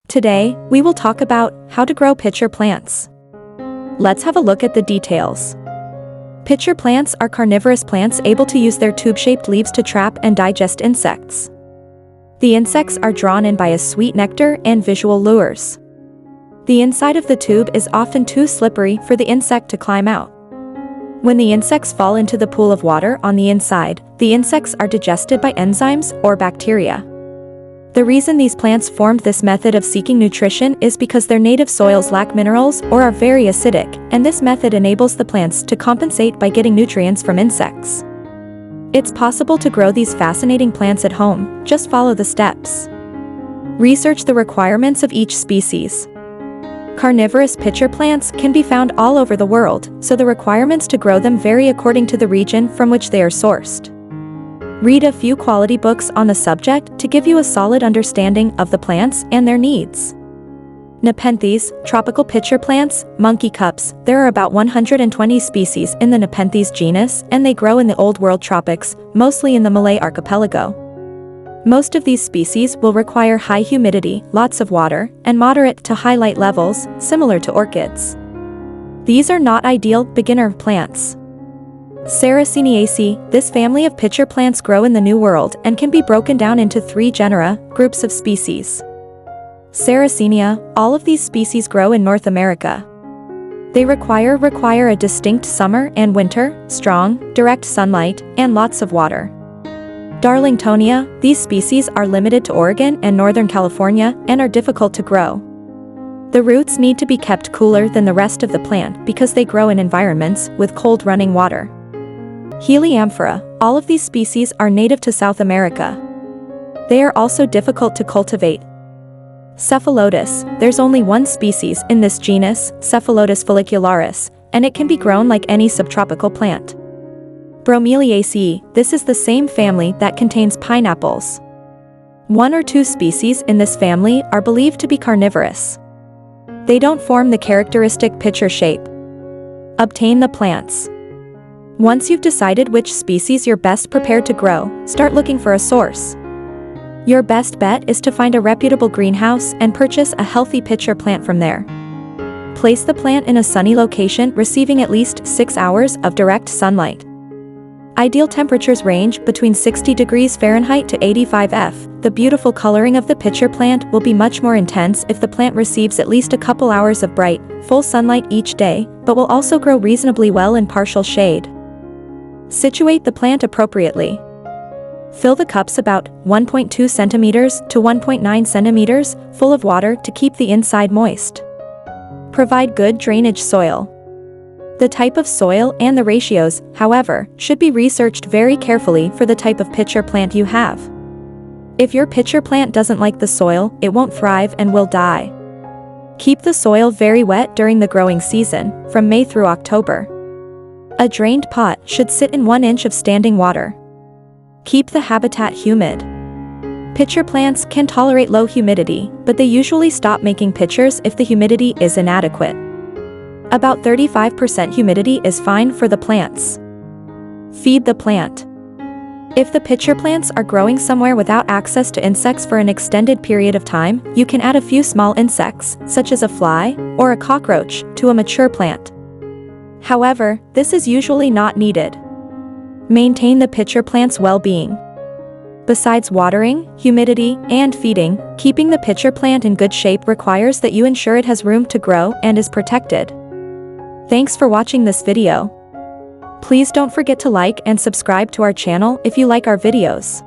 Today, we will talk about how to grow pitcher plants. Let's have a look at the details. Pitcher plants are carnivorous plants able to use their tube-shaped leaves to trap and digest insects. The insects are drawn in by a sweet nectar and visual lures. The inside of the tube is often too slippery for the insect to climb out. When the insects fall into the pool of water on the inside, the insects are digested by enzymes or bacteria. The reason these plants formed this method of seeking nutrition is because their native soils lack minerals or are very acidic, and this method enables the plants to compensate by getting nutrients from insects. It's possible to grow these fascinating plants at home, just follow the steps. Research the requirements of each species. Carnivorous pitcher plants can be found all over the world, so the requirements to grow them vary according to the region from which they are sourced. Read a few quality books on the subject to give you a solid understanding of the plants and their needs. Nepenthes, tropical pitcher plants, monkey cups. There are about 120 species in the Nepenthes genus, and they grow in the Old World tropics, mostly in the Malay archipelago. Most of these species will require high humidity, lots of water, and moderate to high light levels, similar to orchids. These are not ideal beginner plants. Sarraceniaceae, this family of pitcher plants grow in the New World and can be broken down into 3 genera, groups of species. Sarracenia, all of these species grow in North America. They require a distinct summer and winter, strong, direct sunlight, and lots of water. Darlingtonia, these species are limited to Oregon and Northern California and are difficult to grow. The roots need to be kept cooler than the rest of the plant because they grow in environments with cold running water. Helianthera, all of these species are native to South America. They are also difficult to cultivate. Cephalotus, there's only one species in this genus, Cephalotus follicularis, and it can be grown like any subtropical plant. Bromeliaceae, this is the same family that contains pineapples. 1 or 2 species in this family are believed to be carnivorous. They don't form the characteristic pitcher shape. Obtain the plants. Once you've decided which species you're best prepared to grow, start looking for a source. Your best bet is to find a reputable greenhouse and purchase a healthy pitcher plant from there. Place the plant in a sunny location receiving at least 6 hours of direct sunlight. Ideal temperatures range between 60 degrees Fahrenheit to 85 F. The beautiful coloring of the pitcher plant will be much more intense if the plant receives at least a couple hours of bright, full sunlight each day, but will also grow reasonably well in partial shade. Situate the plant appropriately. Fill the cups about 1.2 centimeters to 1.9 centimeters full of water to keep the inside moist. Provide good drainage soil. The type of soil and the ratios, however, should be researched very carefully for the type of pitcher plant you have. If your pitcher plant doesn't like the soil, it won't thrive and will die. Keep the soil very wet during the growing season, from May through October. A drained pot should sit in 1 inch of standing water. Keep the habitat humid. Pitcher plants can tolerate low humidity, but they usually stop making pitchers if the humidity is inadequate. About 35% humidity is fine for the plants. Feed the plant. If the pitcher plants are growing somewhere without access to insects for an extended period of time, you can add a few small insects, such as a fly or a cockroach, to a mature plant. However, this is usually not needed. Maintain the pitcher plant's well-being. Besides watering, humidity, and feeding, keeping the pitcher plant in good shape requires that you ensure it has room to grow and is protected. Thanks for watching this video. Please don't forget to like and subscribe to our channel if you like our videos.